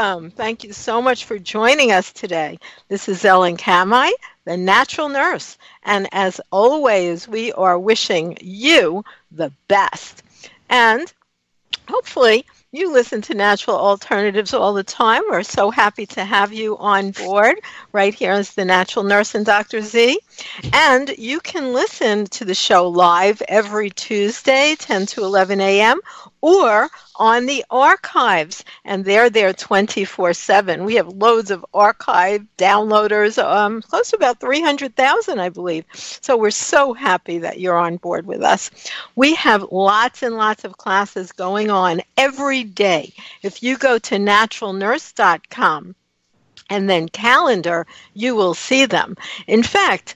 welcome. Thank you so much for joining us today. This is Ellen Kamai, the natural nurse. And as always, we are wishing you the best. And hopefully you listen to Natural Alternatives all the time. We're so happy to have you on board right here as the Natural Nurse and Dr. Z. And you can listen to the show live every Tuesday, 10 to 11 a.m., or on the archives, and they're there 24/7. We have loads of archive downloaders, close to about 300,000, I believe. So we're so happy that you're on board with us. We have lots and lots of classes going on every day. If you go to naturalnurse.com, and then calendar, you will see them. In fact,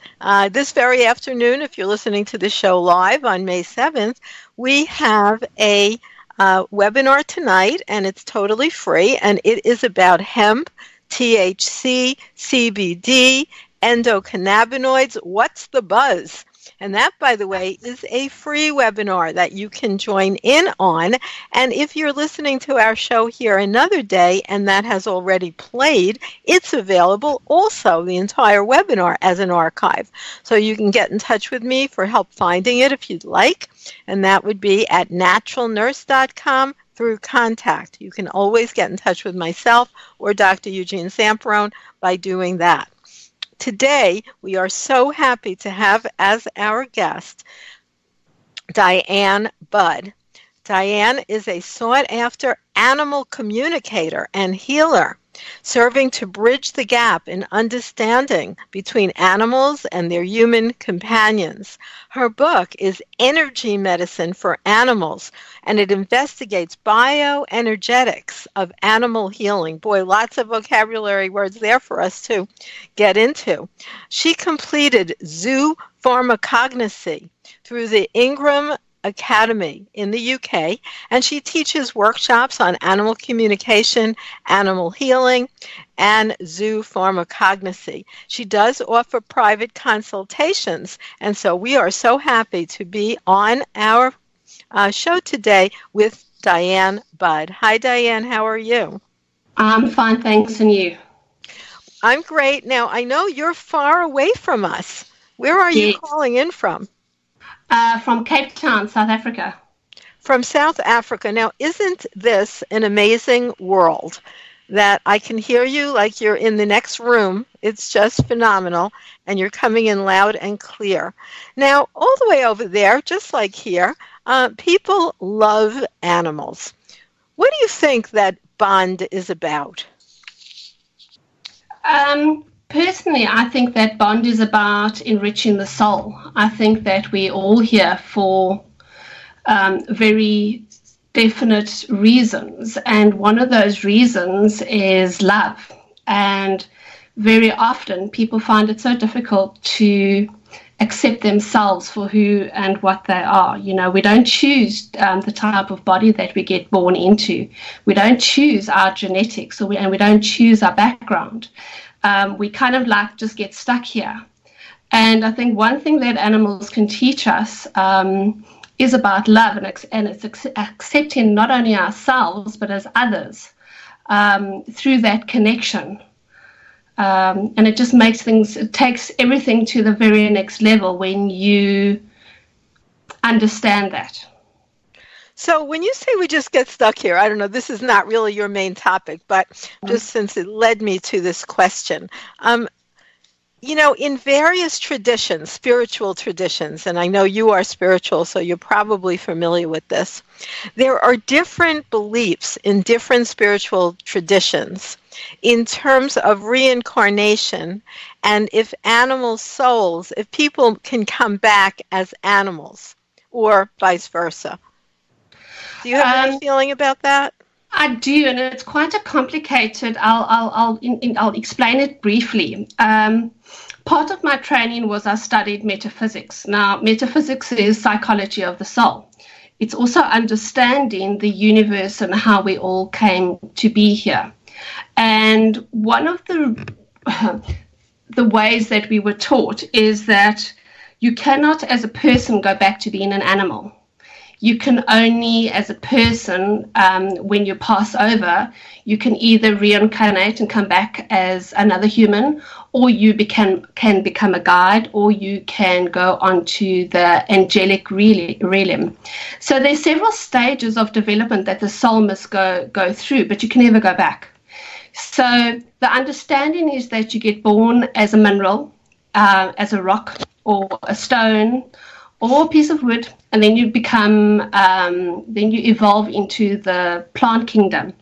this very afternoon, if you're listening to the show live on May 7th, we have a webinar tonight, and it's totally free, and it is about hemp, THC, CBD, endocannabinoids. What's the buzz? And that, by the way, is a free webinar that you can join in on. And if you're listening to our show here another day and that has already played, it's available also, the entire webinar, as an archive. So you can get in touch with me for help finding it if you'd like. And that would be at naturalnurse.com through contact. You can always get in touch with myself or Dr. Eugene Zamperone by doing that. Today, we are so happy to have as our guest Diane Budd. Diane is a sought-after animal communicator and healer, serving to bridge the gap in understanding between animals and their human companions. Her book is Energy Medicine for Animals, and it investigates bioenergetics of animal healing. Boy, lots of vocabulary words there for us to get into. She completed Zoopharmacognosy through the Ingraham Academy in the UK, and she teaches workshops on animal communication, animal healing, and zoopharmacognosy. She does offer private consultations, and so we are so happy to be on our show today with Diane Budd. Hi, Diane. How are you? I'm fine, thanks. And you? I'm great. Now, I know you're far away from us. Where are you calling in from? From Cape Town, South Africa. From South Africa. Now, isn't this an amazing world that I can hear you like you're in the next room? It's just phenomenal, and you're coming in loud and clear. Now, all the way over there, just like here, people love animals. What do you think that bond is about? Personally, I think that bond is about enriching the soul. I think that we're all here for very definite reasons, and one of those reasons is love. And very often people find it so difficult to accept themselves for who and what they are. You know, we don't choose the type of body that we get born into. We don't choose our genetics, and we don't choose our background. We kind of like just get stuck here. And I think one thing that animals can teach us is about love, and it's accepting not only ourselves but as others through that connection. And it just makes things, it takes everything to the very next level when you understand that. So when you say we just get stuck here, I don't know, this is not really your main topic, but just since it led me to this question, you know, in various traditions, spiritual traditions, and I know you are spiritual, so you're probably familiar with this, there are different beliefs in different spiritual traditions in terms of reincarnation, and if animal souls, if people can come back as animals, or vice versa. Do you have any feeling about that? I do, and it's quite a complicated. I'll explain it briefly. Part of my training was I studied metaphysics. Now, metaphysics is psychology of the soul. It's also understanding the universe and how we all came to be here. And one of the ways that we were taught is that you cannot, as a person, go back to being an animal. you can only, as a person, when you pass over, you can either reincarnate and come back as another human, or you can become a guide, or you can go on to the angelic realm. So there's several stages of development that the soul must go through, but you can never go back. So the understanding is that you get born as a mineral, as a rock or a stone or a piece of wood, and then you become, then you evolve into the plant kingdom.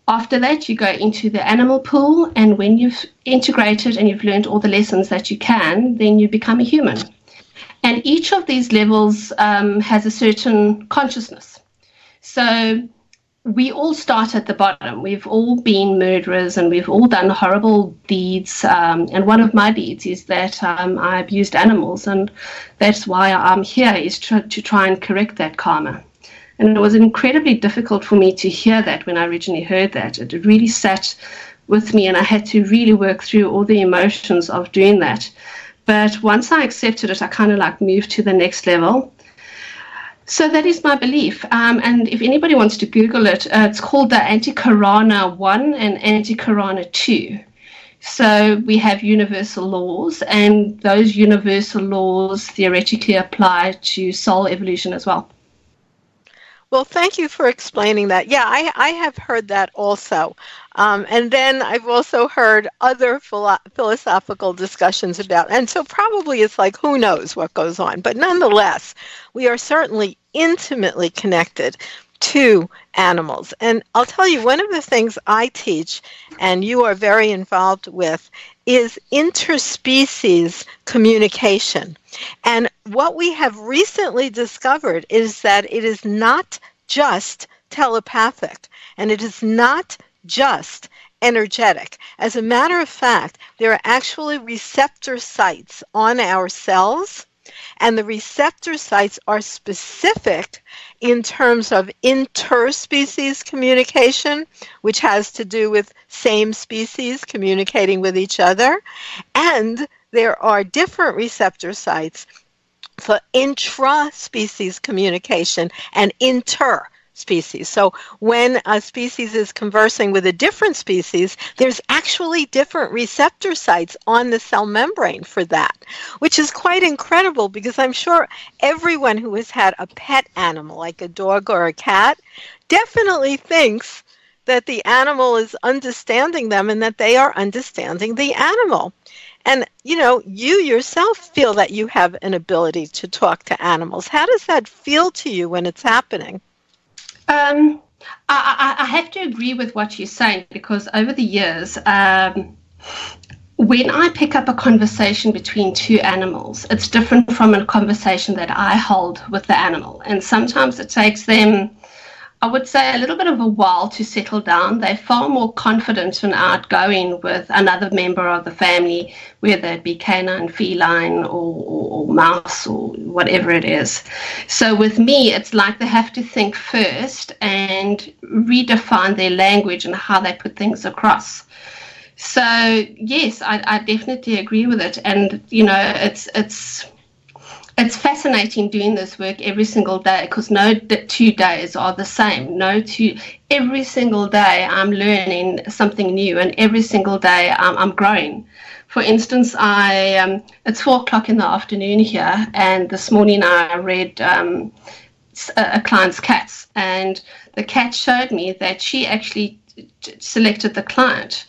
After that, you go into the animal pool, and when you've integrated and you've learned all the lessons that you can, then you become a human. And each of these levels has a certain consciousness. So we all start at the bottom. We've all been murderers, and we've all done horrible deeds. And one of my deeds is that I abused animals, and that's why I'm here, is to try and correct that karma. And it was incredibly difficult for me to hear that when I originally heard that. It really sat with me, and I had to really work through all the emotions of doing that. But once I accepted it, I kind of like moved to the next level. So that is my belief. And if anybody wants to Google it, it's called the Antikarana 1 and Antikarana 2. So we have universal laws, and those universal laws theoretically apply to soul evolution as well. Well, thank you for explaining that. Yeah, I have heard that also. And then I've also heard other philosophical discussions about, and so probably it's like, who knows what goes on. But nonetheless, we are certainly intimately connected to animals. And I'll tell you, one of the things I teach, and you are very involved with, is interspecies communication. And what we have recently discovered is that it is not just telepathic, and it is not just energetic. As a matter of fact, there are actually receptor sites on our cells, and the receptor sites are specific in terms of interspecies communication, which has to do with same species communicating with each other. And there are different receptor sites for intra-species communication and interspecies. So when a species is conversing with a different species, there's actually different receptor sites on the cell membrane for that, which is quite incredible, because I'm sure everyone who has had a pet animal, like a dog or a cat, definitely thinks that the animal is understanding them and that they are understanding the animal. And, you know, you yourself feel that you have an ability to talk to animals. How does that feel to you when it's happening? I have to agree with what you're saying, because over the years, when I pick up a conversation between two animals, it's different from a conversation that I hold with the animal. And sometimes it takes them, I would say, a little bit of a while to settle down. They're far more confident and outgoing with another member of the family, whether it be canine, feline, or mouse, or whatever it is. So with me, it's like they have to think first and redefine their language and how they put things across. So yes, I definitely agree with it. And, you know, it's fascinating doing this work every single day, because no 2 days are the same. Every single day I'm learning something new, and every single day I'm growing. For instance, it's 4:00 in the afternoon here, and this morning I read a client's cats, and the cat showed me that she actually selected the client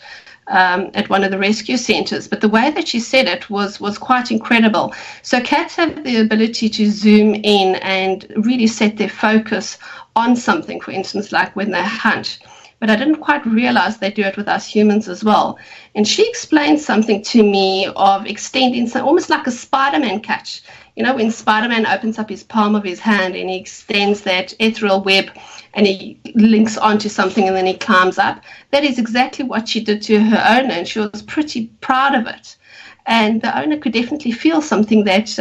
at one of the rescue centers, but the way that she said it was quite incredible. So cats have the ability to zoom in and really set their focus on something, for instance, like when they hunt. But I didn't quite realize they do it with us humans as well. And she explained something to me of extending, almost like a Spider-Man catch. You know, when Spider-Man opens up his palm of his hand and he extends that ethereal web and he links onto something and then he climbs up. That is exactly what she did to her owner, and she was pretty proud of it. And the owner could definitely feel something that,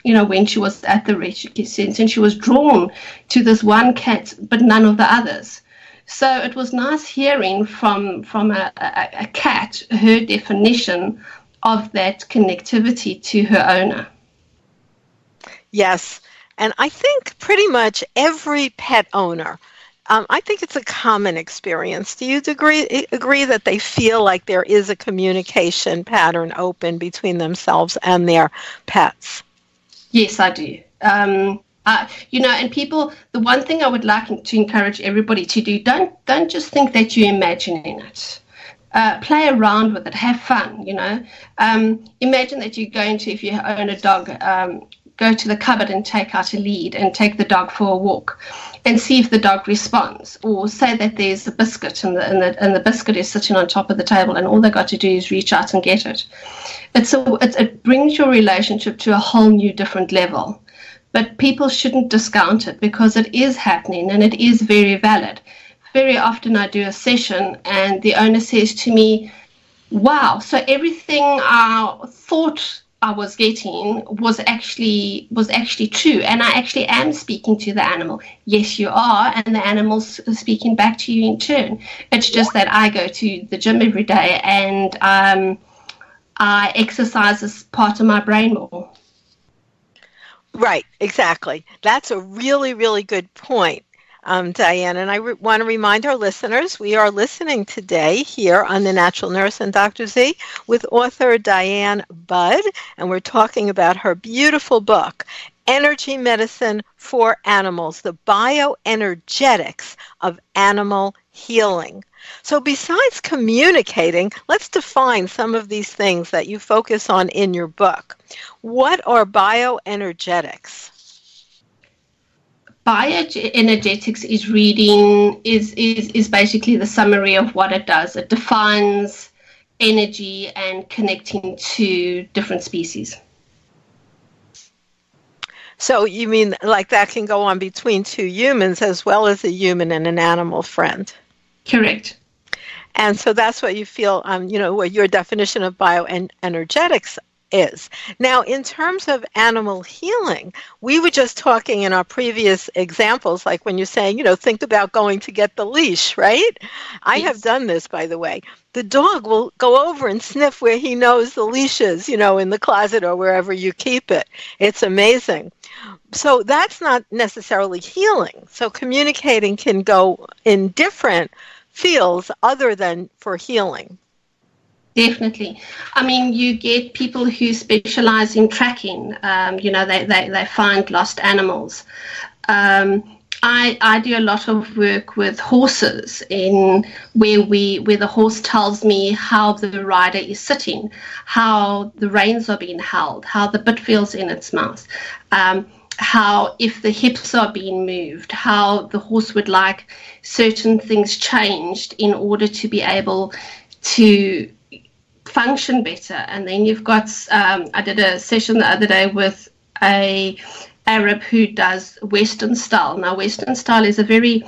you know, when she was at the rescue center, and she was drawn to this one cat, but none of the others. So it was nice hearing from a cat her definition of that connectivity to her owner. Yes. And I think pretty much every pet owner, I think it's a common experience. Do you agree that they feel like there is a communication pattern open between themselves and their pets? Yes, I do. And people, the one thing I would like to encourage everybody to do, don't just think that you're imagining it. Play around with it, have fun, Imagine that you're going to, if you own a dog, go to the cupboard and take out a lead and take the dog for a walk and see if the dog responds. Or say that there's a biscuit and the biscuit is sitting on top of the table and all they got to do is reach out and get it. It brings your relationship to a whole new different level. But people shouldn't discount it because it is happening and it is very valid. Very often I do a session and the owner says to me, wow, so everything I thought I was getting was actually true, and I actually am speaking to the animal. Yes, you are, and the animal's speaking back to you in turn. It's just that I go to the gym every day and I exercise as part of my brain more. Right, exactly. That's a really, really good point, Diane. And I want to remind our listeners, we are listening today here on The Natural Nurse and Dr. Z with author Diane Budd, and we're talking about her beautiful book, Energy Medicine for Animals, the Bioenergetics of Animal Healing. So besides communicating, let's define some of these things that you focus on in your book. What are bioenergetics? Bioenergetics is basically the summary of what it does. It defines energy and connecting to different species. So you mean like that can go on between two humans as well as a human and an animal friend? Correct. And so that's what you feel, what your definition of bioenergetics is. Now, in terms of animal healing, we were just talking in our previous examples, like when you're saying, think about going to get the leash, right? I have done this, by the way. The dog will go over and sniff where he knows the leash is, in the closet or wherever you keep it. It's amazing. So that's not necessarily healing. So communicating can go in different fields other than for healing. Definitely. I mean, you get people who specialize in tracking. They find lost animals. I do a lot of work with horses where the horse tells me how the rider is sitting, how the reins are being held, how the bit feels in its mouth, how if the hips are being moved, how the horse would like certain things changed in order to be able to function better. And then you've got, I did a session the other day with a Arab who does Western style. Now, Western style is a very,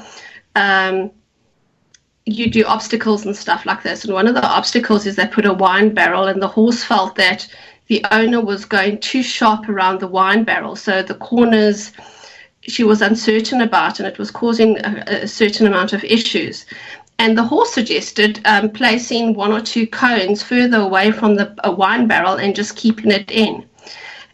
you do obstacles and stuff like this. And one of the obstacles is they put a wine barrel, and the horse felt that the owner was going too sharp around the wine barrel. So the corners she was uncertain about, and it was causing a certain amount of issues. And the horse suggested placing one or two cones further away from the wine barrel and just keeping it in.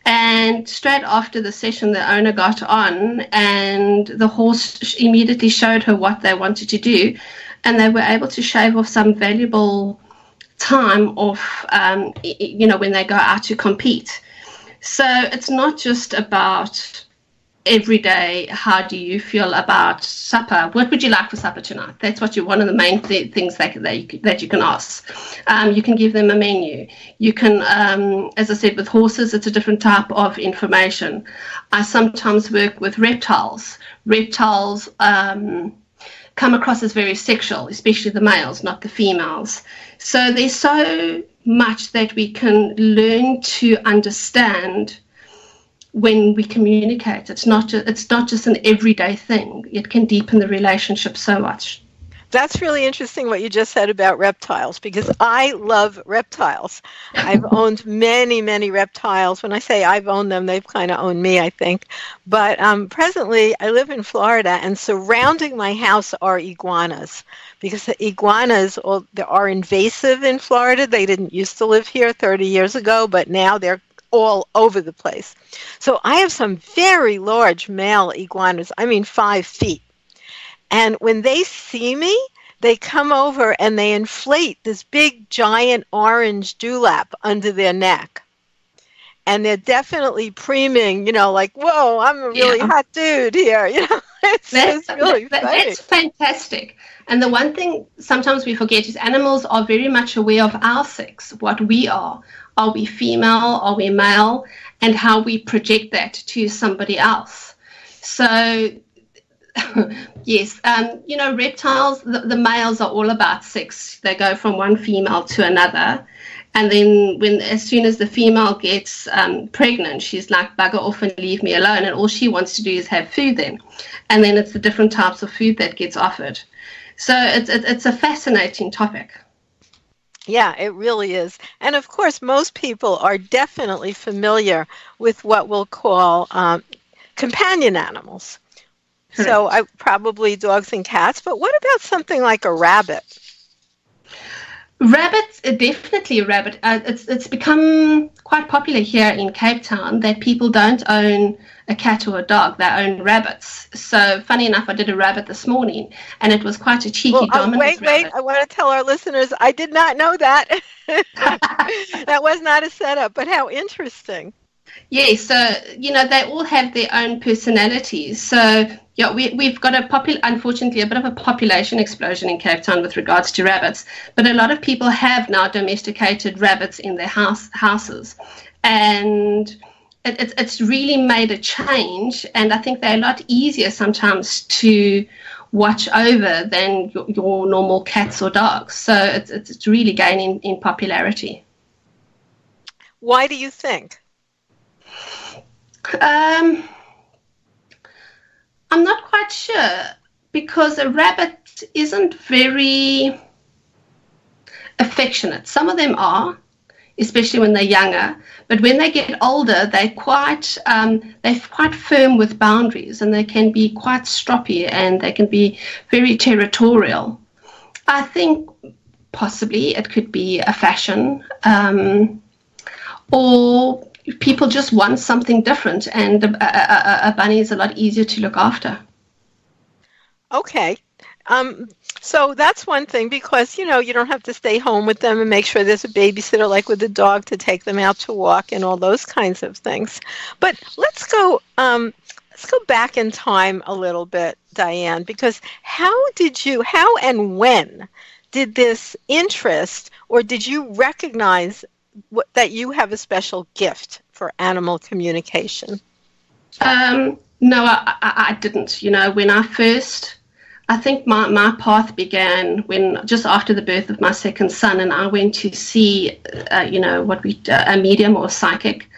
And straight after the session, the owner got on, and the horse immediately showed her what they wanted to do, and they were able to shave off some valuable time off, when they go out to compete. So it's not just about every day, how do you feel about supper? What would you like for supper tonight? That's one of the main things that you can ask. You can give them a menu. You can, as I said, with horses, it's a different type of information. I sometimes work with reptiles. Reptiles come across as very sexual, especially the males, not the females. So there's so much that we can learn to understand when we communicate. It's not just an everyday thing. It can deepen the relationship so much. That's really interesting what you just said about reptiles, because I love reptiles. I've owned many, many reptiles. When I say I've owned them, they've kind of owned me, I think. But presently, I live in Florida, and surrounding my house are iguanas, because the iguanas are invasive in Florida. They didn't used to live here 30 years ago, but now they're all over the place. So I have some very large male iguanas, 5 feet. And when they see me, they come over and they inflate this big, giant orange dewlap under their neck. And they're definitely preening, like, whoa, I'm a really hot dude here. It's really funny. That's fantastic. And the one thing sometimes we forget is animals are very much aware of our sex, what we are. Are we female? Are we male? And how we project that to somebody else. So, yes, reptiles, the males are all about sex. They go from one female to another. And then as soon as the female gets pregnant, she's like, bugger off and leave me alone. And all she wants to do is have food then. And then it's the different types of food that gets offered. So it's a fascinating topic. Yeah, it really is. And of course, most people are definitely familiar with what we'll call companion animals. Correct. So probably dogs and cats. But what about something like a rabbit? Rabbits, definitely a rabbit. It's become quite popular here in Cape Town that people don't own a cat or a dog, they own rabbits. So funny enough, I did a rabbit this morning, and it was quite a cheeky dominant rabbit. I want to tell our listeners, I did not know that. That was not a setup, but how interesting. Yeah, so, they all have their own personalities. So, yeah, we've got unfortunately, a bit of a population explosion in Cape Town with regards to rabbits. But a lot of people have now domesticated rabbits in their houses. And it's really made a change. And I think they're a lot easier sometimes to watch over than your normal cats or dogs. So it's really gaining in popularity. Why do you think? I'm not quite sure, because a rabbit isn't very affectionate. Some of them are, especially when they're younger, but when they get older, they're quite firm with boundaries, and they can be quite stroppy, and they can be very territorial. I think possibly it could be a fashion, or people just want something different, and a bunny is a lot easier to look after. Okay. So that's one thing, because, you don't have to stay home with them and make sure there's a babysitter like with the dog to take them out to walk and all those kinds of things. But let's go back in time a little bit, Diane, because how and when did this interest, or did you recognize that you have a special gift for animal communication? No, I didn't. When I think my path began when just after the birth of my second son, and I went to see, a medium or a psychic,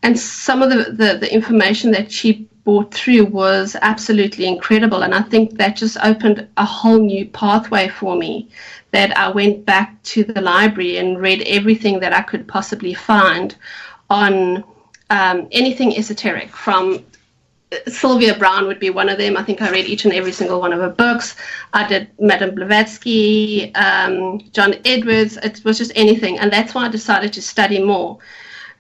and some of the information that she brought through was absolutely incredible, and I think that just opened a whole new pathway for me. That I went back to the library and read everything that I could possibly find on anything esoteric. From Sylvia Brown would be one of them. I think I read each and every single one of her books. I did Madame Blavatsky, John Edwards. It was just anything. And that's why I decided to study more.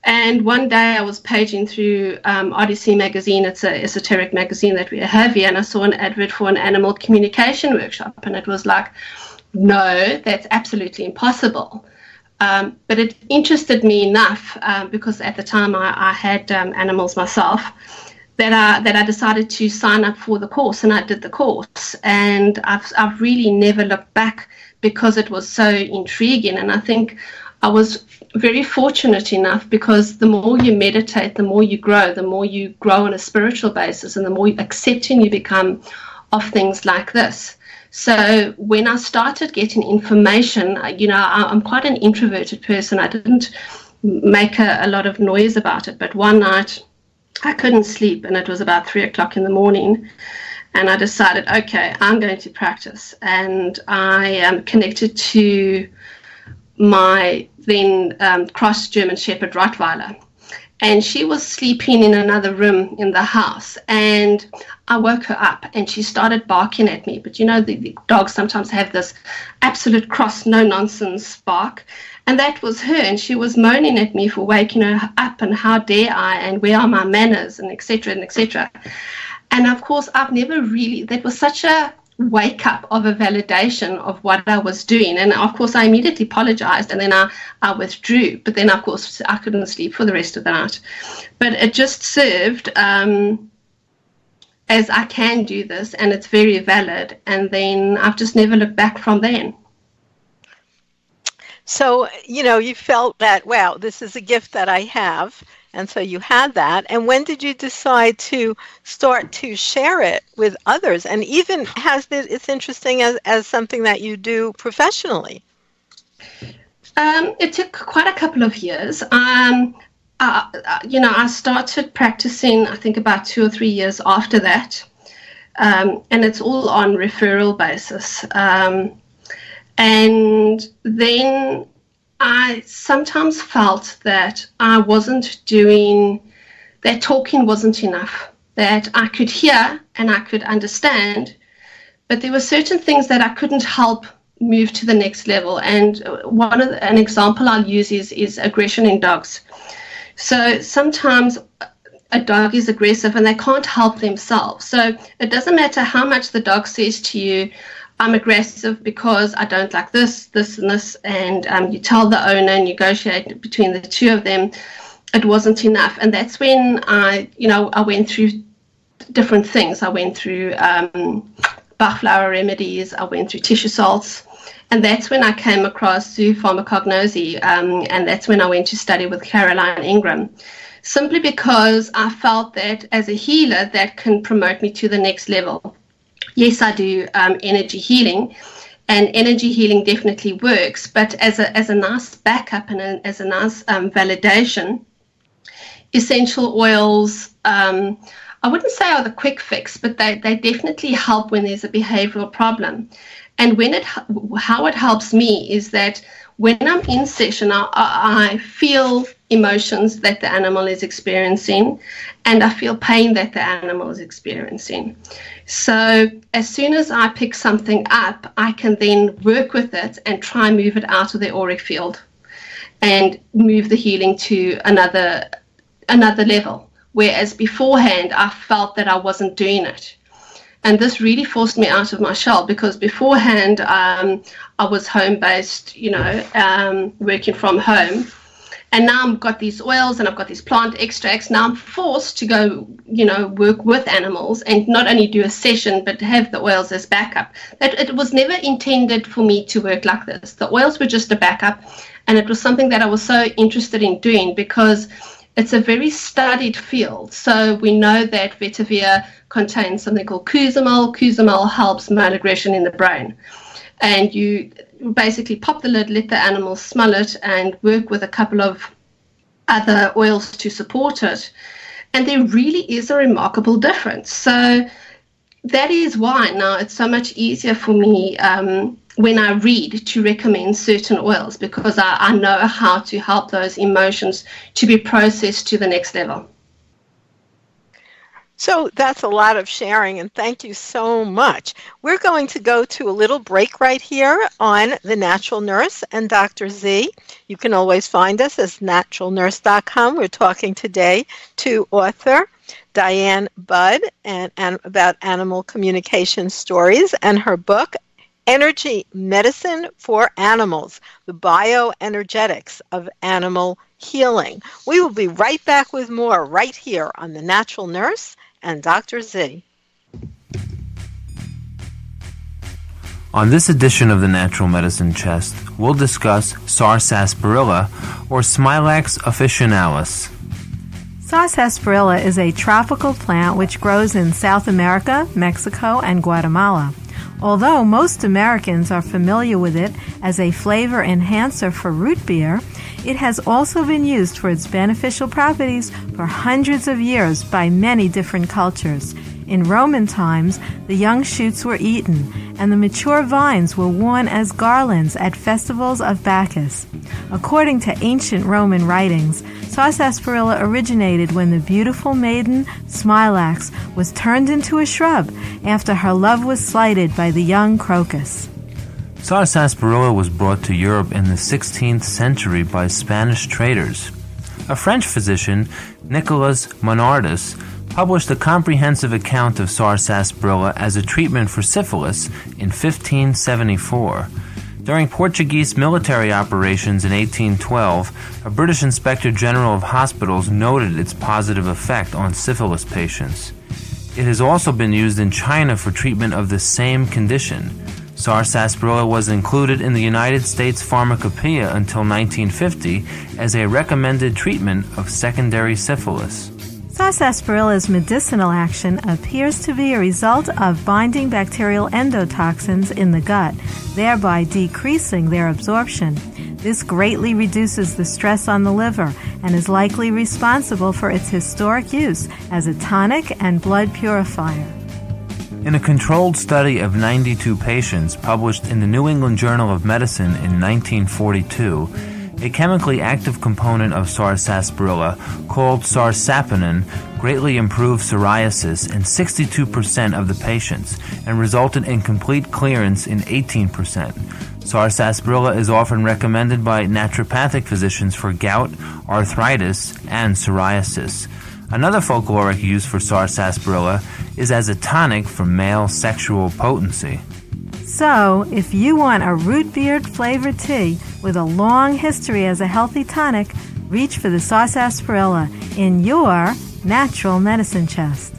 And one day I was paging through Odyssey magazine. It's an esoteric magazine that we have here. And I saw an advert for an animal communication workshop. And it was like, no, that's absolutely impossible. But it interested me enough because at the time I had animals myself, that I decided to sign up for the course, and I did the course. And I've really never looked back, because it was so intriguing. And I think I was very fortunate enough, because the more you meditate, the more you grow on a spiritual basis, and the more accepting you become of things like this. So when I started getting information, I'm quite an introverted person. I didn't make a lot of noise about it. But one night I couldn't sleep, and it was about 3:00 in the morning. And I decided, okay, I'm going to practice. And I connected to my then cross German Shepherd Rottweiler. and she was sleeping in another room in the house, and I woke her up and she started barking at me. But you know, the dogs sometimes have this absolute cross, no nonsense bark, and that was her, and she was moaning at me for waking her up, and how dare I, and where are my manners, and etc. and etc. And of course, I've never really, that was such a wake up of a validation of what I was doing. And of course, I immediately apologized, and then I withdrew. But then, of course, I couldn't sleep for the rest of the night. But it just served as I can do this, and it's very valid. And then I've just never looked back from then. So, you know, you felt that, wow, this is a gift that I have. And so you had that. And when did you decide to start to share it with others? And even it's interesting as something that you do professionally. It took quite a couple of years. I started practicing, I think, about 2 or 3 years after that. And it's all on referral basis. And then I sometimes felt that I wasn't doing, that talking wasn't enough, that I could hear and I could understand, but there were certain things that I couldn't help move to the next level. And an example I'll use is aggression in dogs. So sometimes a dog is aggressive and they can't help themselves. So it doesn't matter how much the dog says to you, I'm aggressive because I don't like this, this, and this, and you tell the owner and negotiate between the two of them. It wasn't enough, and that's when I went through different things. I went through Bach flower remedies. I went through tissue salts, and that's when I came across Zoopharmacognosy, and that's when I went to study with Caroline Ingraham. Simply because I felt that as a healer, that can promote me to the next level. Yes, I do energy healing, and energy healing definitely works, but as a nice backup and as a nice validation, essential oils, I wouldn't say are the quick fix, but they definitely help when there's a behavioral problem. And how it helps me is that when I'm in session, I feel emotions that the animal is experiencing, and I feel pain that the animal is experiencing. So as soon as I pick something up, I can then work with it and try and move it out of the auric field and move the healing to another level. Whereas beforehand, I felt that I wasn't doing it. And this really forced me out of my shell, because beforehand, I was home-based, working from home. And now I've got these oils and I've got these plant extracts. Now I'm forced to go, work with animals and not only do a session, but have the oils as backup. It was never intended for me to work like this. The oils were just a backup. And it was something that I was so interested in doing because it's a very studied field. So we know that vetiver contains something called cousimol. Cousimol helps male aggression in the brain. And you basically pop the lid, let the animal smell it, and work with a couple of other oils to support it. And there really is a remarkable difference. So that is why now it's so much easier for me when I read to recommend certain oils, because I know how to help those emotions to be processed to the next level. So that's a lot of sharing, and thank you so much. We're going to go to a little break right here on The Natural Nurse and Dr. Z. You can always find us as naturalnurse.com. We're talking today to author Diane Budd and about animal communication stories and her book, Energy Medicine for Animals, the Bioenergetics of Animal Healing. We will be right back with more right here on The Natural Nurse and Dr. Z. On this edition of the Natural Medicine Chest, we'll discuss sarsaparilla, or Smilax officinalis. Sarsaparilla is a tropical plant which grows in South America, Mexico, and Guatemala. Although most Americans are familiar with it as a flavor enhancer for root beer, it has also been used for its beneficial properties for hundreds of years by many different cultures. In Roman times, the young shoots were eaten, and the mature vines were worn as garlands at festivals of Bacchus. According to ancient Roman writings, Sarsaparilla originated when the beautiful maiden Smilax was turned into a shrub after her love was slighted by the young crocus. Sarsaparilla was brought to Europe in the 16th century by Spanish traders. A French physician, Nicolas Monardus, published a comprehensive account of sarsaparilla as a treatment for syphilis in 1574. During Portuguese military operations in 1812, a British Inspector General of Hospitals noted its positive effect on syphilis patients. It has also been used in China for treatment of the same condition. Sarsaparilla was included in the United States Pharmacopoeia until 1950 as a recommended treatment of secondary syphilis. Sarsaparilla's medicinal action appears to be a result of binding bacterial endotoxins in the gut, thereby decreasing their absorption. This greatly reduces the stress on the liver and is likely responsible for its historic use as a tonic and blood purifier. In a controlled study of 92 patients published in the New England Journal of Medicine in 1942, a chemically active component of sarsaparilla called sarsapanin greatly improved psoriasis in 62% of the patients and resulted in complete clearance in 18%. Sarsaparilla is often recommended by naturopathic physicians for gout, arthritis, and psoriasis. Another folkloric use for sarsaparilla is as a tonic for male sexual potency. So, if you want a root beer flavored tea with a long history as a healthy tonic, reach for the sarsaparilla in your natural medicine chest.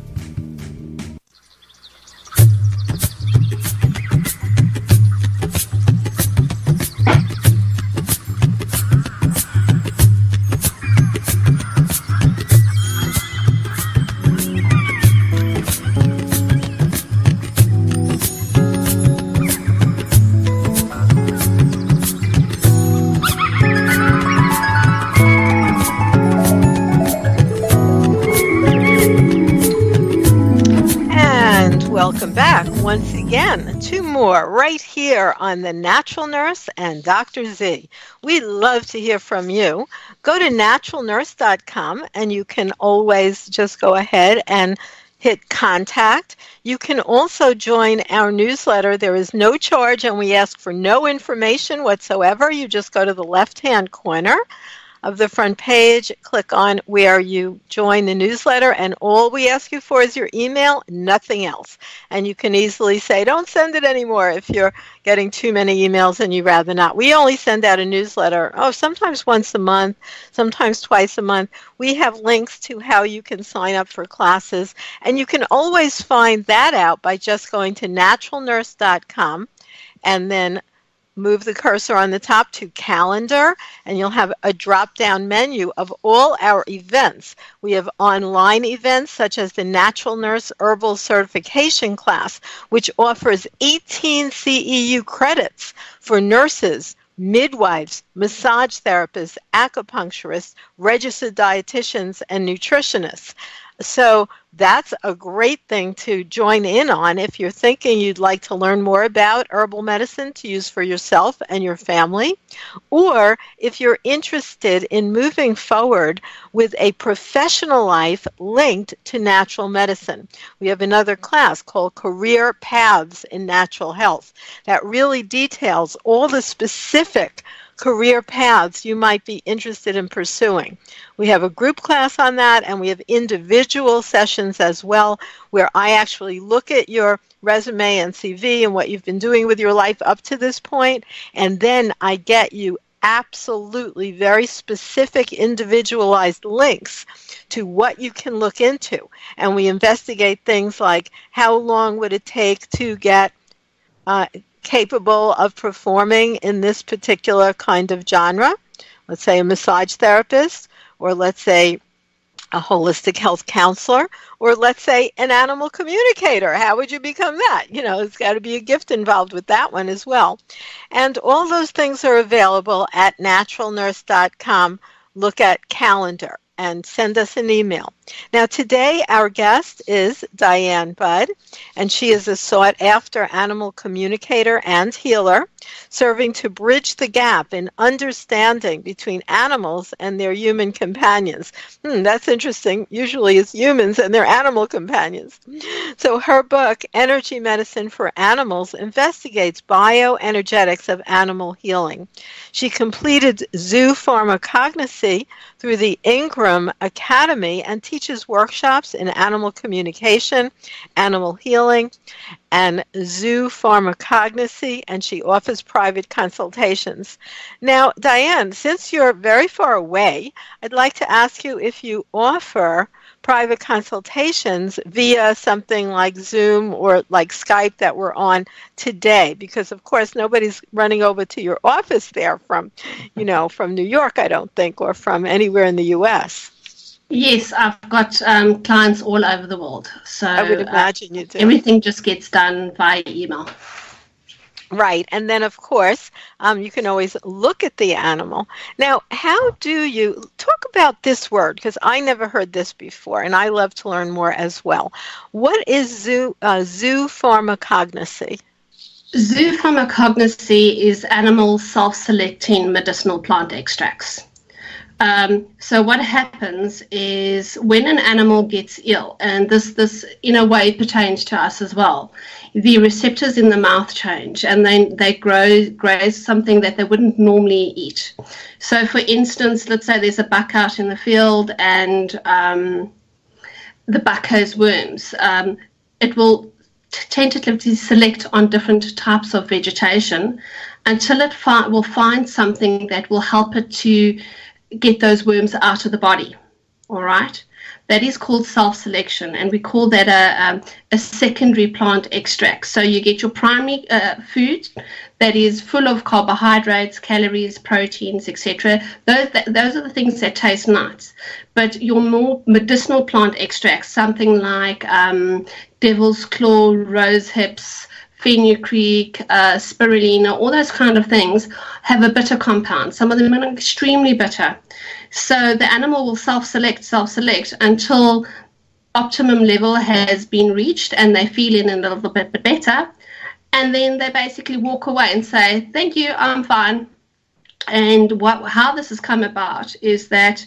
Welcome back once again, two more right here on The Natural Nurse and Dr. Z. We love to hear from you. Go to naturalnurse.com and you can always just go ahead and hit contact. You can also join our newsletter. There is no charge and we ask for no information whatsoever. You just go to the left-hand corner of the front page, click on where you join the newsletter, and all we ask you for is your email, nothing else. And you can easily say, don't send it anymore if you're getting too many emails and you'd rather not. We only send out a newsletter, sometimes once a month, sometimes twice a month. We have links to how you can sign up for classes, and you can always find that out by just going to naturalnurse.com and then move the cursor on the top to calendar, and you'll have a drop-down menu of all our events. We have online events such as the Natural Nurse Herbal Certification class, which offers 18 CEU credits for nurses, midwives, massage therapists, acupuncturists, registered dietitians, and nutritionists. So that's a great thing to join in on if you're thinking you'd like to learn more about herbal medicine to use for yourself and your family, or if you're interested in moving forward with a professional life linked to natural medicine. We have another class called Career Paths in Natural Health that really details all the specific career paths you might be interested in pursuing. We have a group class on that, and we have individual sessions as well, where I actually look at your resume and CV and what you've been doing with your life up to this point, and then I get you absolutely very specific individualized links to what you can look into. And we investigate things like how long would it take to get capable of performing in this particular kind of genre, let's say a massage therapist, or let's say a holistic health counselor, or let's say an animal communicator. How would you become that? It's got to be a gift involved with that one as well. And all those things are available at naturalnurse.com. Look at calendar. and send us an email. Now, today our guest is Diane Budd, and she is a sought-after animal communicator and healer, serving to bridge the gap in understanding between animals and their human companions. That's interesting. Usually it's humans and their animal companions. So her book, Energy Medicine for Animals, investigates bioenergetics of animal healing. She completed Zoopharmacognosy through the Ingraham Academy and teaches workshops in animal communication, animal healing, and Zoopharmacognosy, and she offers private consultations. Now, Diane, since you're very far away, I'd like to ask you if you offer private consultations via something like Zoom or like Skype that we're on today, because of course nobody's running over to your office there from New York, I don't think, or from anywhere in the U.S. Yes, I've got clients all over the world. So I would imagine you do. Everything just gets done via email. Right. And then, of course, you can always look at the animal. Now, how do you talk about this word? Because I never heard this before, and I love to learn more as well. What is zoopharmacognosy? Zoopharmacognosy is animal self-selecting medicinal plant extracts. So what happens is when an animal gets ill, and this in a way pertains to us as well, the receptors in the mouth change, and then they graze something that they wouldn't normally eat. So for instance, let's say there's a buck out in the field and the buck has worms. It will tentatively select on different types of vegetation until it will find something that will help it to get those worms out of the body. All right, that is called self-selection, and we call that a secondary plant extract. So you get your primary food that is full of carbohydrates, calories, proteins, etc. Those are the things that taste nice. But your more medicinal plant extracts, something like devil's claw, rose hips, fenugreek, spirulina, all those kind of things have a bitter compound. Some of them are extremely bitter. So the animal will self-select until optimum level has been reached and they're feeling a little bit better. And then they basically walk away and say, thank you, I'm fine. And how this has come about is that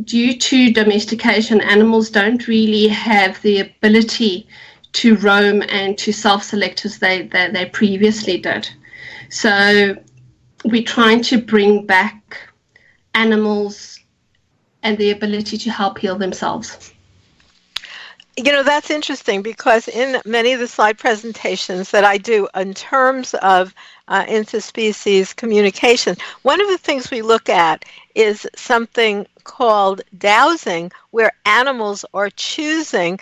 due to domestication, animals don't really have the ability to roam and to self-select as they previously did. So we're trying to bring back animals and the ability to help heal themselves. That's interesting because in many of the slide presentations that I do in terms of interspecies communication, one of the things we look at is something called dowsing, where animals are choosing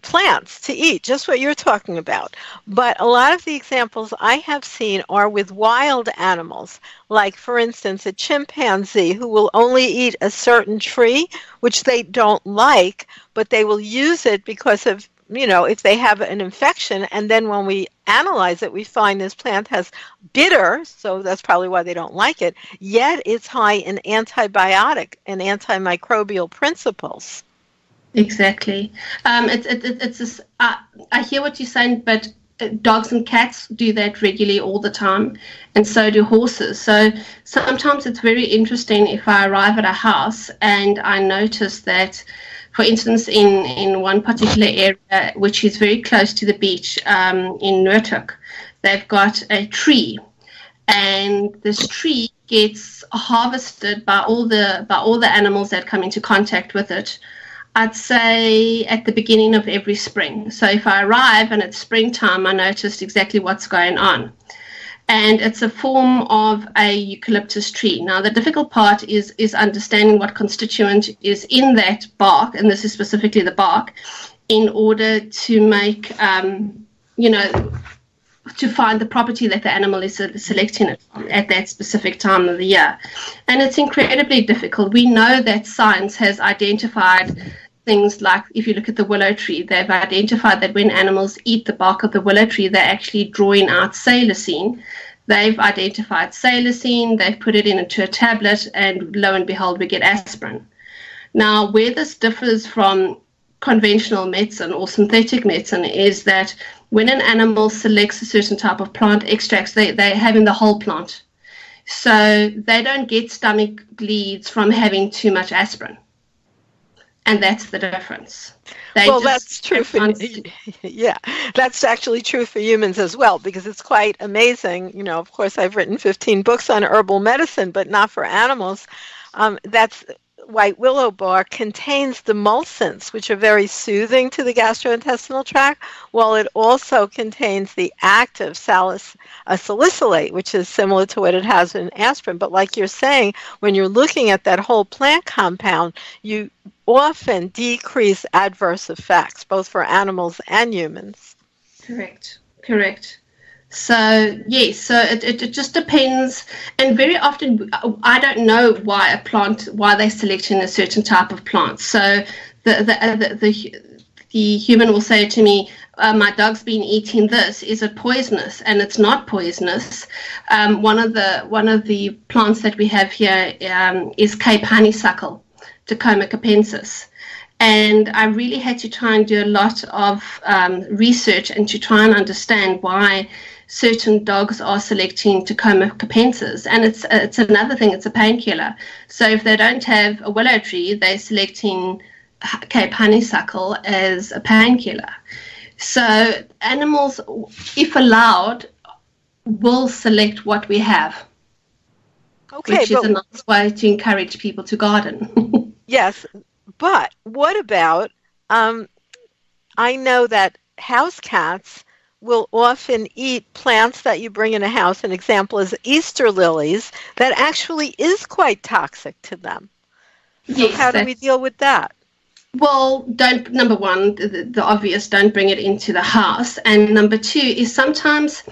plants to eat, just what you're talking about. But a lot of the examples I have seen are with wild animals, like, for instance, a chimpanzee who will only eat a certain tree, which they don't like, but they will use it because of, if they have an infection. And then when we analyze it, we find this plant has bitter, so that's probably why they don't like it, yet it's high in antibiotic and antimicrobial principles. Exactly. It's I hear what you're saying, but dogs and cats do that regularly all the time, and so do horses. So sometimes it's very interesting if I arrive at a house and I notice that, for instance, in one particular area, which is very close to the beach in Noordhoek, they've got a tree, and this tree gets harvested by all the animals that come into contact with it. I'd say at the beginning of every spring. So if I arrive and it's springtime, I noticed exactly what's going on. And it's a form of a eucalyptus tree. Now, the difficult part is understanding what constituent is in that bark, and this is specifically the bark, in order to make, to find the property that the animal is selecting it from at that specific time of the year. And it's incredibly difficult. We know that science has identified things like, if you look at the willow tree, they've identified that when animals eat the bark of the willow tree, they're actually drawing out salicine. They've identified salicine, they've put it into a tablet, and lo and behold, we get aspirin. Now, where this differs from conventional medicine or synthetic medicine is that when an animal selects a certain type of plant extracts, they have in the whole plant. So they don't get stomach bleeds from having too much aspirin. And that's the difference. That's true that's actually true for humans as well, because it's quite amazing. You know, of course, I've written 15 books on herbal medicine, but not for animals. That's white willow bark contains demulcents, which are very soothing to the gastrointestinal tract, while it also contains the active salicylate, which is similar to what it has in aspirin. But like you're saying, when you're looking at that whole plant compound, you often decrease adverse effects, both for animals and humans. Correct. So, yes, so it just depends. And very often, I don't know why they're selecting a certain type of plant. So the human will say to me, my dog's been eating this. Is it poisonous? And it's not poisonous. One of the plants that we have here is Cape honeysuckle, Tacoma capensis. And I really had to try and do a lot of research and to try and understand why certain dogs are selecting Tacoma capensis. And it's another thing, it's a painkiller. So if they don't have a willow tree, they're selecting Cape honeysuckle as a painkiller. So animals, if allowed, will select what we have. Okay, which is a nice way to encourage people to garden. Yes, but what about, I know that house cats will often eat plants that you bring in a house. An example is Easter lilies, that actually is quite toxic to them. So yes, how do we deal with that? Well, number one, the obvious, don't bring it into the house. And number two is sometimes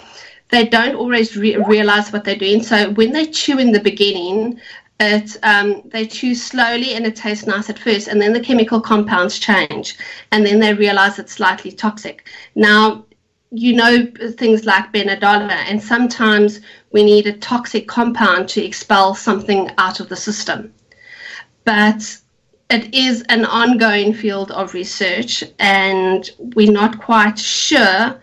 they don't always realize what they're doing. So when they chew in the beginning, they chew slowly and it tastes nice at first, and then the chemical compounds change, and then they realize it's slightly toxic. Now, you know, things like Benadryl, and sometimes we need a toxic compound to expel something out of the system. But it is an ongoing field of research, and we're not quite sure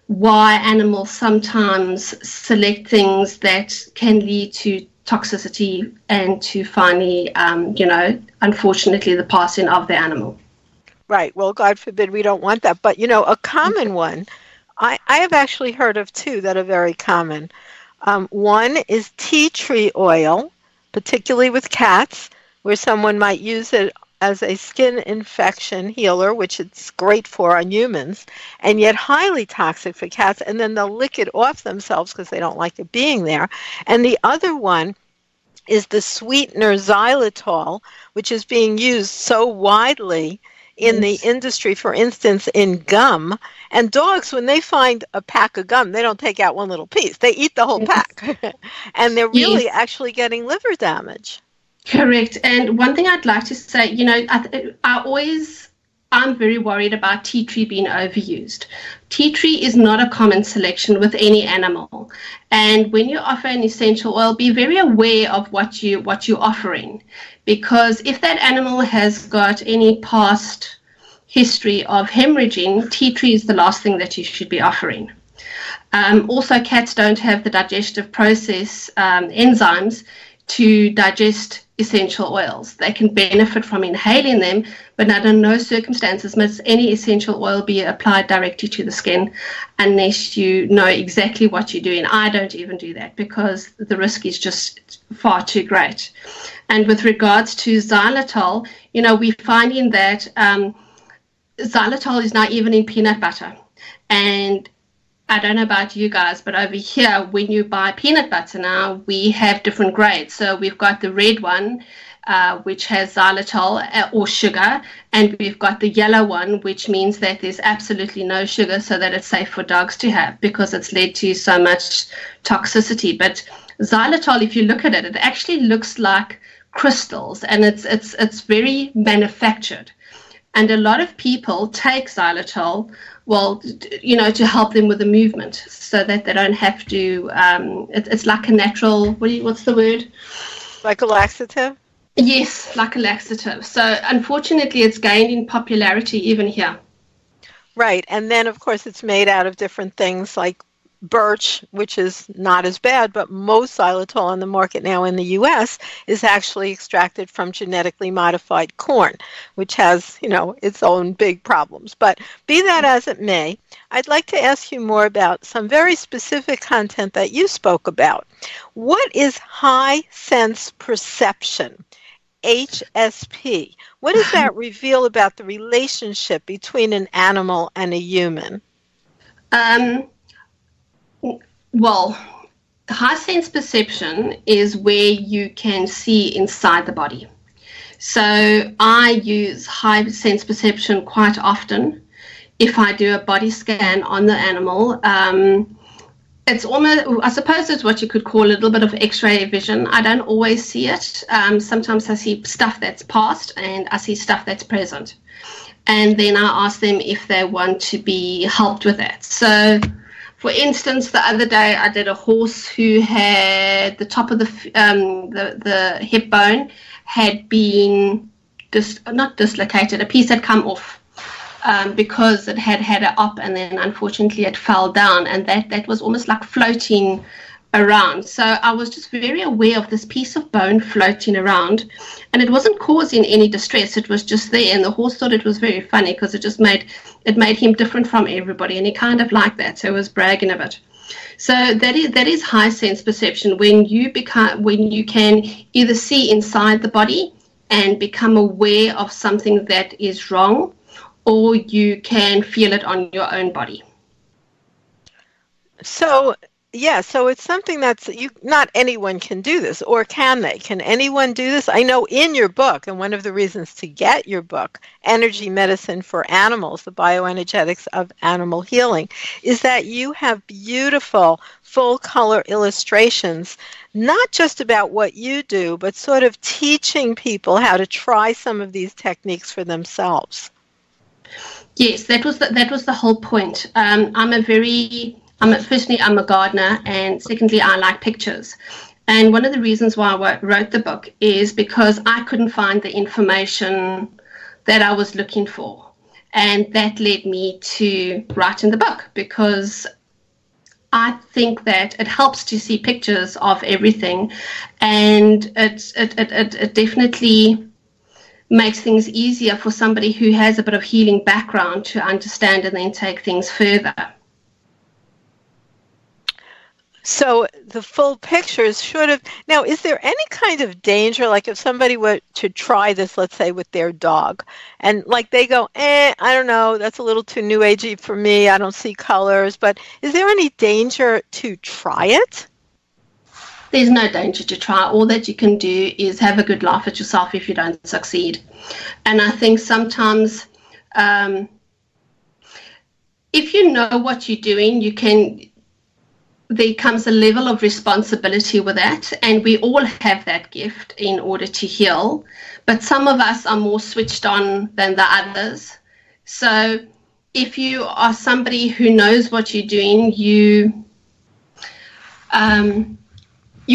why animals sometimes select things that can lead to toxicity and to finally, unfortunately, the passing of the animal. Right. Well, God forbid we don't want that. But, a common one, I have actually heard of two that are very common. One is tea tree oil, particularly with cats, where someone might use it as a skin infection healer, which it's great for on humans, and yet highly toxic for cats, and then they'll lick it off themselves because they don't like it being there. And the other one is the sweetener xylitol, which is being used so widely in the industry, for instance, in gum. And dogs, when they find a pack of gum, they don't take out one little piece. They eat the whole pack. And they're really actually getting liver damage. Correct. And one thing I'd like to say, I'm very worried about tea tree being overused. Tea tree is not a common selection with any animal. And when you offer an essential oil, be very aware of what you're offering. Because if that animal has got any past history of hemorrhaging, tea tree is the last thing that you should be offering. Also, cats don't have the digestive process enzymes to digest essential oils. They can benefit from inhaling them, but under no circumstances must any essential oil be applied directly to the skin unless you know exactly what you're doing. I don't even do that because the risk is just far too great. And with regards to xylitol, we're finding that xylitol is now even in peanut butter. And I don't know about you guys, but over here, when you buy peanut butter now, we have different grades. So we've got the red one, which has xylitol or sugar, and we've got the yellow one, which means that there's absolutely no sugar, so that it's safe for dogs to have because it's led to so much toxicity. But xylitol, if you look at it, it actually looks like crystals, and it's very manufactured. And a lot of people take xylitol, to help them with the movement so that they don't have to, it's like a natural, what's the word? Like a laxative? Yes, like a laxative. So unfortunately, it's gained in popularity even here. Right. And then, of course, it's made out of different things like birch, which is not as bad, but most xylitol on the market now in the U.S. is actually extracted from genetically modified corn, which has, its own big problems. But be that as it may, I'd like to ask you more about some very specific content that you spoke about. What is high sense perception? HSP. What does that reveal about the relationship between an animal and a human? Well, high sense perception is where you can see inside the body. So I use high sense perception quite often. If I do a body scan on the animal, it's almost, I suppose it's what you could call a little bit of X-ray vision. I don't always see it. Sometimes I see stuff that's past and I see stuff that's present. And then I ask them if they want to be helped with that. So, for instance, the other day I did a horse who had the top of the hip bone had been not dislocated. A piece had come off. Because it had an op and then unfortunately it fell down, and that was almost like floating around. So I was just very aware of this piece of bone floating around, and it wasn't causing any distress. It was just there, and the horse thought it was very funny because it made him different from everybody, and he kind of liked that, so he was bragging of it. So that is high sense perception, when you can either see inside the body and become aware of something that is wrong, or you can feel it on your own body. So it's something that's not anyone can do this, or can they? Can anyone do this? I know in your book, and one of the reasons to get your book, Energy Medicine for Animals, the Bioenergetics of Animal Healing, is that you have beautiful full color illustrations, not just about what you do, but sort of teaching people how to try some of these techniques for themselves. Yes, that was the whole point. Firstly, I'm a gardener, and secondly, I like pictures. And one of the reasons why I wrote the book is because I couldn't find the information that I was looking for. And that led me to writing the book, because I think that it helps to see pictures of everything, and it definitely makes things easier for somebody who has a bit of healing background to understand and then take things further. So the full pictures now, is there any kind of danger, like if somebody were to try this, let's say with their dog, and like they go, I don't know, that's a little too new agey for me, I don't see colors, but is there any danger to try it? There's no danger to try. All that you can do is have a good laugh at yourself if you don't succeed. And I think sometimes if you know what you're doing, there comes a level of responsibility with that, and we all have that gift in order to heal, but some of us are more switched on than the others. So if you are somebody who knows what you're doing, you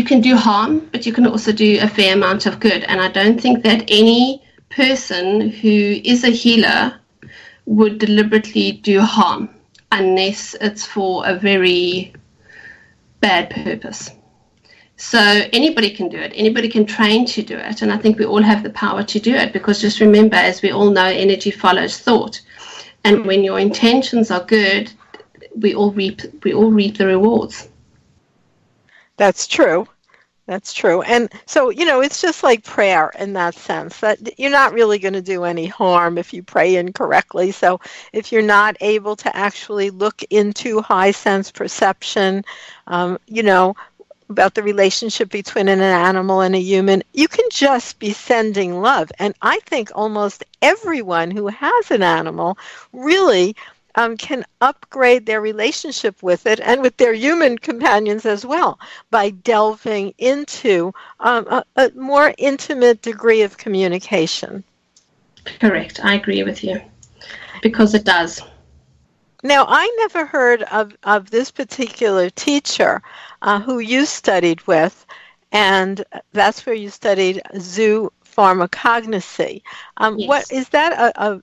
can do harm, but you can also do a fair amount of good. And I don't think that any person who is a healer would deliberately do harm unless it's for a very bad purpose. So anybody can do it. Anybody can train to do it. And I think we all have the power to do it, because just remember, as we all know, energy follows thought. And when your intentions are good, we all reap the rewards. That's true. That's true. And so, it's just like prayer in that sense, that you're not really going to do any harm if you pray incorrectly. So if you're not able to actually look into high sense perception, about the relationship between an animal and a human, you can just be sending love. And I think almost everyone who has an animal really can upgrade their relationship with it and with their human companions as well by delving into a more intimate degree of communication. Correct. I agree with you, because it does. Now, I never heard of this particular teacher who you studied with, and that's where you studied Zoopharmacognosy. Zoopharmacognosy. Yes. What is that?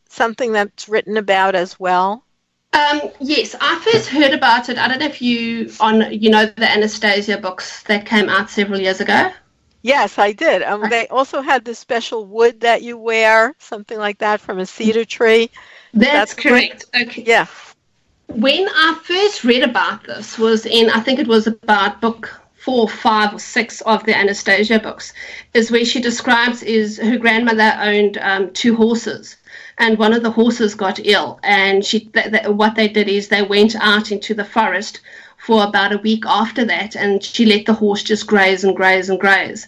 Something that's written about as well? Yes, I first heard about it. I don't know if you the Anastasia books that came out several years ago. Yes, I did. They also had this special wood that you wear, something like that, from a cedar tree. That's correct. Okay. Yeah. When I first read about this was I think it was about book 4, 5, or 6 of the Anastasia books, is where she describes her grandmother owned 2 horses. And one of the horses got ill, and what they did is they went out into the forest for about a week after that, and she let the horse just graze and graze and graze.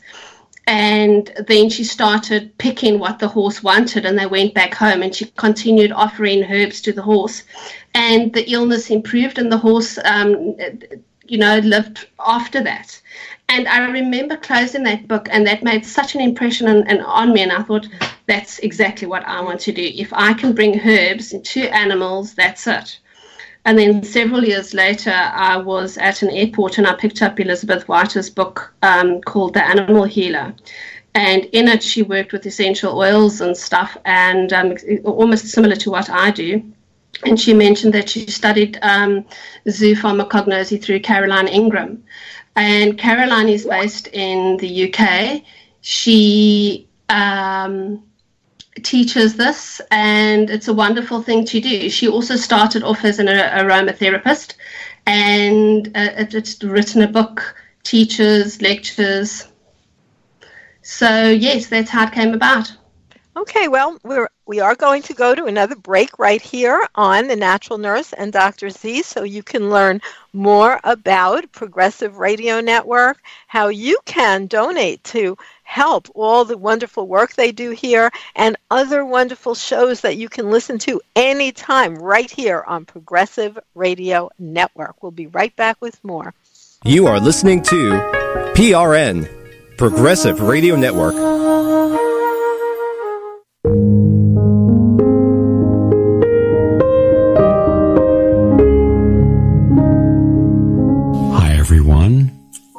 And then she started picking what the horse wanted, and they went back home, and she continued offering herbs to the horse. And the illness improved, and the horse, lived after that. And I remember closing that book, and that made such an impression on me, and I thought, that's exactly what I want to do. If I can bring herbs to animals, that's it. And then several years later, I was at an airport and I picked up Elizabeth White's book called The Animal Healer. And in it, she worked with essential oils and stuff, and almost similar to what I do. And she mentioned that she studied Zoopharmacognosy through Caroline Ingraham. And Caroline is based in the UK. She teaches this, and it's a wonderful thing to do. She also started off as an aromatherapist, and it's written a book, teaches, lectures. So yes, that's how it came about. Okay, well, we are going to go to another break right here on The Natural Nurse and Dr. Z, so you can learn more about Progressive Radio Network, how you can donate to help all the wonderful work they do here, and other wonderful shows that you can listen to anytime right here on Progressive Radio Network. We'll be right back with more. You are listening to PRN, Progressive Radio Network.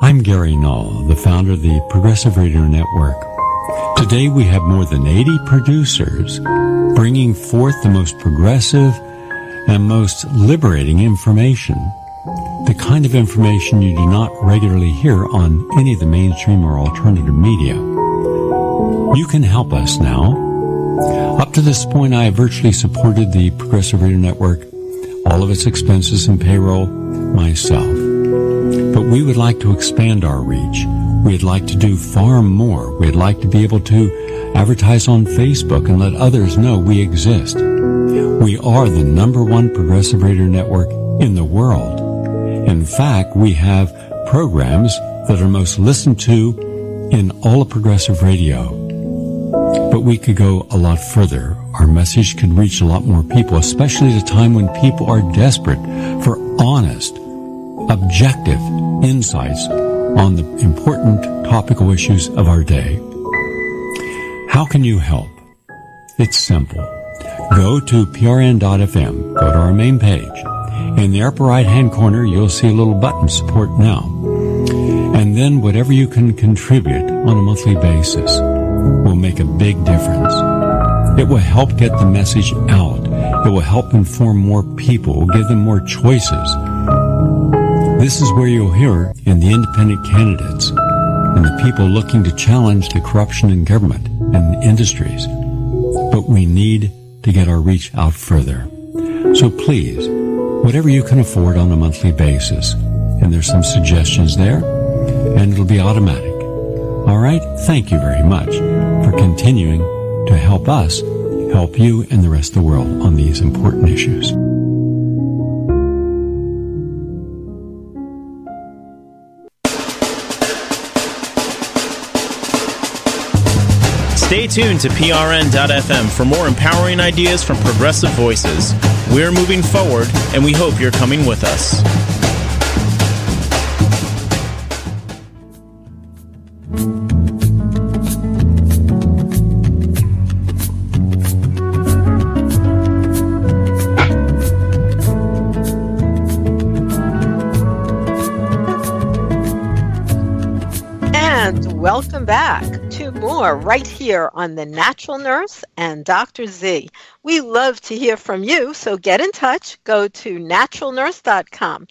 I'm Gary Null, the founder of the Progressive Radio Network. Today we have more than 80 producers bringing forth the most progressive and most liberating information, the kind of information you do not regularly hear on any of the mainstream or alternative media. You can help us now. Up to this point, I have virtually supported the Progressive Radio Network, all of its expenses and payroll, myself. But we would like to expand our reach. We'd like to do far more. We'd like to be able to advertise on Facebook and let others know we exist. We are the #1 progressive radio network in the world. In fact, we have programs that are most listened to in all of progressive radio. But we could go a lot further. Our message can reach a lot more people, especially at a time when people are desperate for honest, objective insights on the important topical issues of our day. How can you help? It's simple. Go to prn.fm, go to our main page. In the upper right-hand corner, you'll see a little button, Support Now. And then whatever you can contribute on a monthly basis will make a big difference. It will help get the message out. It will help inform more people, it will give them more choices. This is where you'll hear in the independent candidates and the people looking to challenge the corruption in government and industries. But we need to get our reach out further. So please, whatever you can afford on a monthly basis, and there's some suggestions there, and it'll be automatic. All right? Thank you very much for continuing to help us help you and the rest of the world on these important issues. Stay tuned to PRN.FM for more empowering ideas from progressive voices. We're moving forward, and we hope you're coming with us. And welcome back to more right here on The Natural Nurse and Dr. Z. We love to hear from you, so get in touch. Go to naturalnurse.com.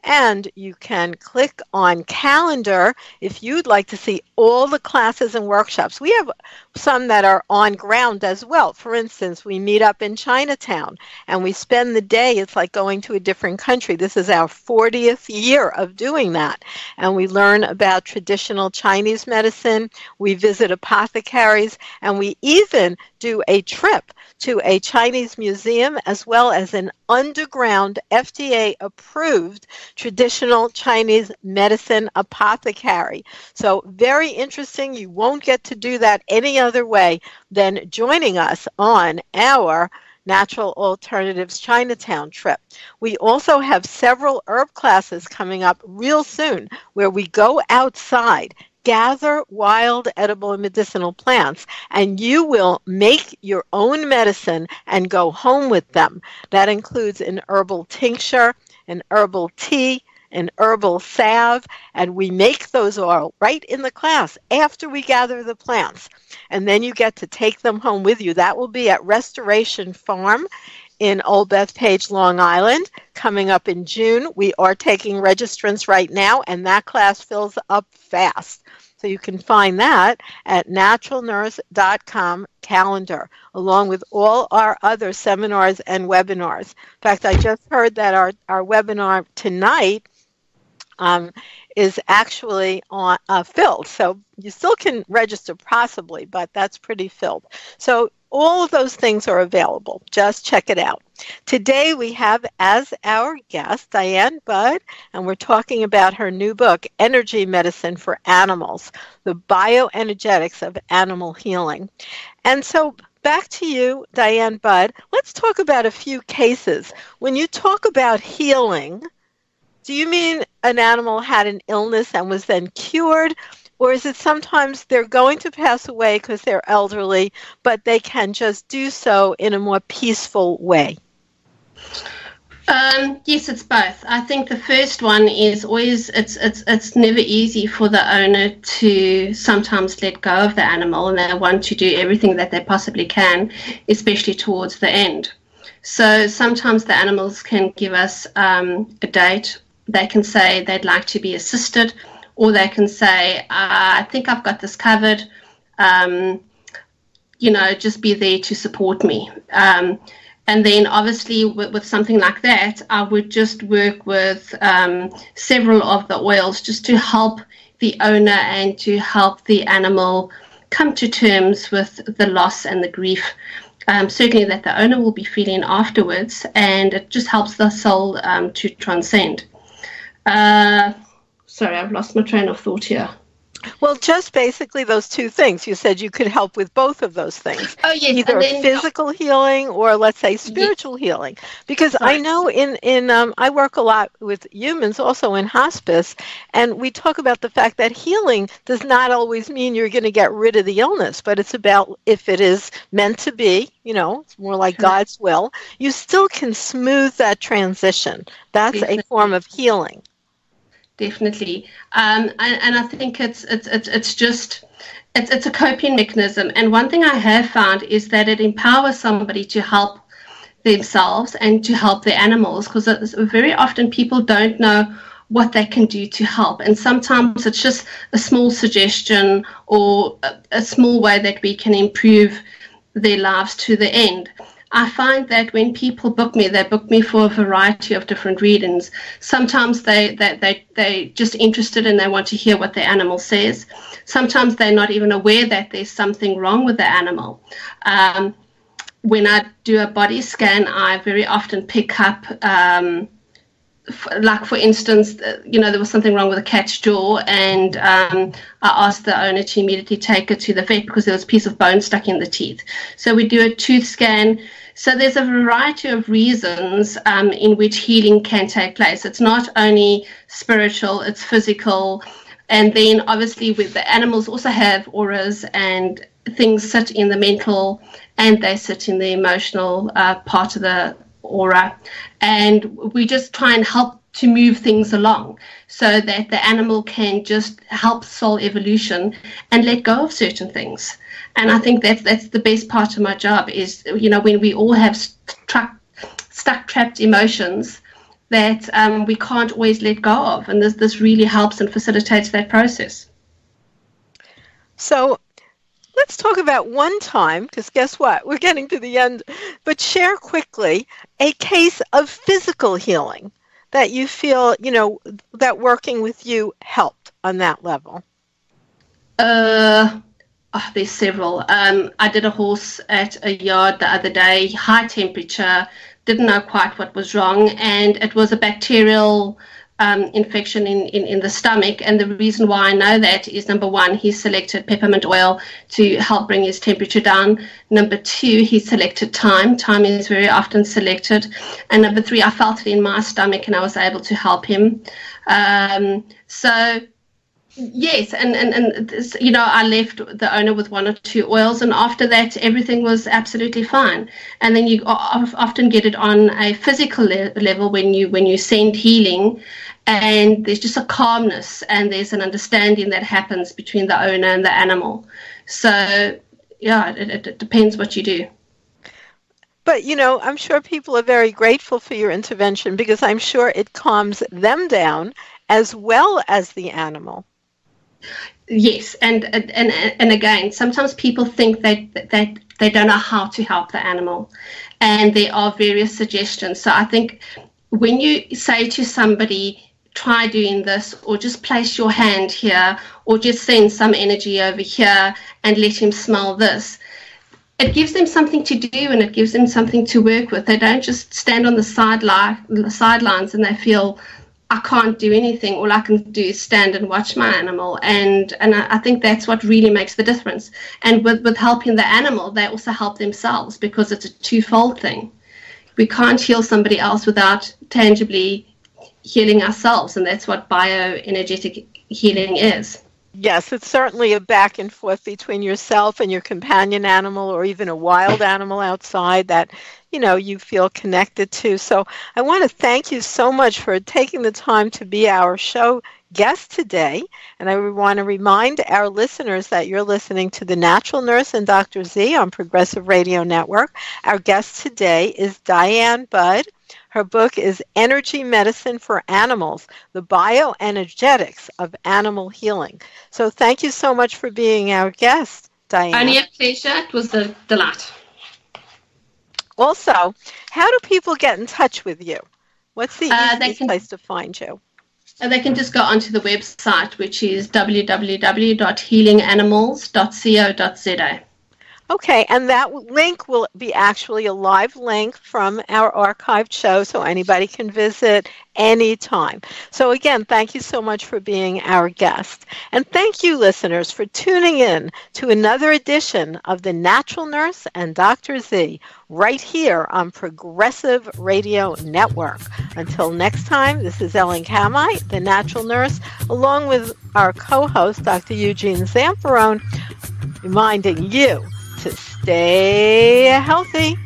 And you can click on calendar if you'd like to see all the classes and workshops. We have some that are on ground as well. For instance, we meet up in Chinatown and we spend the day. It's like going to a different country. This is our 40th year of doing that. And we learn about traditional Chinese medicine. We visit apothecaries, and we even do a trip to a Chinese museum as well as an underground FDA-approved traditional Chinese medicine apothecary. So very interesting. You won't get to do that any other way than joining us on our Natural Alternatives Chinatown trip. We also have several herb classes coming up real soon where we go outside, gather wild, edible, and medicinal plants, and you will make your own medicine and go home with them. That includes an herbal tincture, an herbal tea, an herbal salve, and we make those all right in the class after we gather the plants. And then you get to take them home with you. That will be at Restoration Farm in Old Bethpage, Long Island, coming up in June. We are taking registrants right now, and that class fills up fast. So you can find that at naturalnurse.com calendar, along with all our other seminars and webinars. In fact, I just heard that our webinar tonight is actually filled. So you still can register possibly, but that's pretty filled. So all of those things are available. Just check it out. Today we have as our guest Diane Budd, and we're talking about her new book, Energy Medicine for Animals, the Bioenergetics of Animal Healing. And so back to you, Diane Budd. Let's talk about a few cases. When you talk about healing, do you mean an animal had an illness and was then cured? Or is it sometimes they're going to pass away because they're elderly, but they can just do so in a more peaceful way? Yes, it's both. I think the first one is always, it's never easy for the owner to sometimes let go of the animal, and they want to do everything that they possibly can, especially towards the end. So sometimes the animals can give us a date. They can say they'd like to be assisted, or they can say, I think I've got this covered, just be there to support me. And then obviously with something like that, I would just work with several of the oils just to help the owner and to help the animal come to terms with the loss and the grief, certainly that the owner will be feeling afterwards, and it just helps the soul to transcend. Sorry, I've lost my train of thought here. Well, just basically those two things. You said you could help with both of those things. Oh, yes. Either physical healing or, let's say, spiritual healing. Because right. I know I work a lot with humans also in hospice, and we talk about the fact that healing does not always mean you're going to get rid of the illness, but it's about if it is meant to be, it's more like God's will, you still can smooth that transition. That's a form of healing. Definitely, and I think it's a coping mechanism. And one thing I have found is that it empowers somebody to help themselves and to help their animals, because very often people don't know what they can do to help, and sometimes it's just a small suggestion or a small way that we can improve their lives to the end. I find that when people book me, they book me for a variety of different readings. Sometimes they're just interested and they want to hear what the animal says. Sometimes they're not even aware that there's something wrong with the animal. When I do a body scan, I very often pick up, for instance, there was something wrong with a cat's jaw, and I asked the owner to immediately take it to the vet because there was a piece of bone stuck in the teeth. So we do a tooth scan. So there's a variety of reasons in which healing can take place. It's not only spiritual, it's physical. And then obviously with the animals also have auras, and things sit in the mental and they sit in the emotional part of the aura. And we just try and help to move things along. so that the animal can just help soul evolution and let go of certain things. And I think that's the best part of my job is, when we all have stuck, trapped emotions that we can't always let go of. And this really helps and facilitates that process. So let's talk about one time, because guess what? We're getting to the end. But share quickly a case of physical healing that you feel, that working with you helped on that level. There's several. I did a horse at a yard the other day, high temperature, didn't know quite what was wrong, and it was a bacterial infection in the stomach. And the reason why I know that is, number one, he selected peppermint oil to help bring his temperature down. Number two, he selected thyme. Thyme is very often selected. And number three, I felt it in my stomach and I was able to help him. So yes, and I left the owner with one or two oils, and after that everything was absolutely fine. And then you often get it on a physical level when you send healing, and there's just a calmness and there's an understanding that happens between the owner and the animal. So yeah, it depends what you do. But, I'm sure people are very grateful for your intervention, because I'm sure it calms them down as well as the animal. Yes, and again, sometimes people think that they don't know how to help the animal, and there are various suggestions. So I think when you say to somebody, try doing this, or just place your hand here, or just send some energy over here and let him smell this, it gives them something to do and it gives them something to work with. They don't just stand on the sidelines and they feel, I can't do anything. All I can do is stand and watch my animal. And I think that's what really makes the difference. And with helping the animal, they also help themselves, because it's a twofold thing. We can't heal somebody else without tangibly healing ourselves. And that's what bioenergetic healing is. Yes, it's certainly a back and forth between yourself and your companion animal, or even a wild animal outside that, you feel connected to. So I want to thank you so much for taking the time to be our show guest today. And I want to remind our listeners that you're listening to The Natural Nurse and Dr. Z on Progressive Radio Network. Our guest today is Diane Budd. Her book is Energy Medicine for Animals, the Bioenergetics of Animal Healing. So thank you so much for being our guest, Diane. Only a pleasure. It was a delight. Also, how do people get in touch with you? What's the easiest place to find you? They can just go onto the website, which is www.healinganimals.co.za. Okay, and that link will be actually a live link from our archived show, so anybody can visit anytime. So again, thank you so much for being our guest. And thank you, listeners, for tuning in to another edition of The Natural Nurse and Dr. Z, right here on Progressive Radio Network. Until next time, this is Ellen Kamai, The Natural Nurse, along with our co-host, Dr. Eugene Zamperone, reminding you to stay healthy.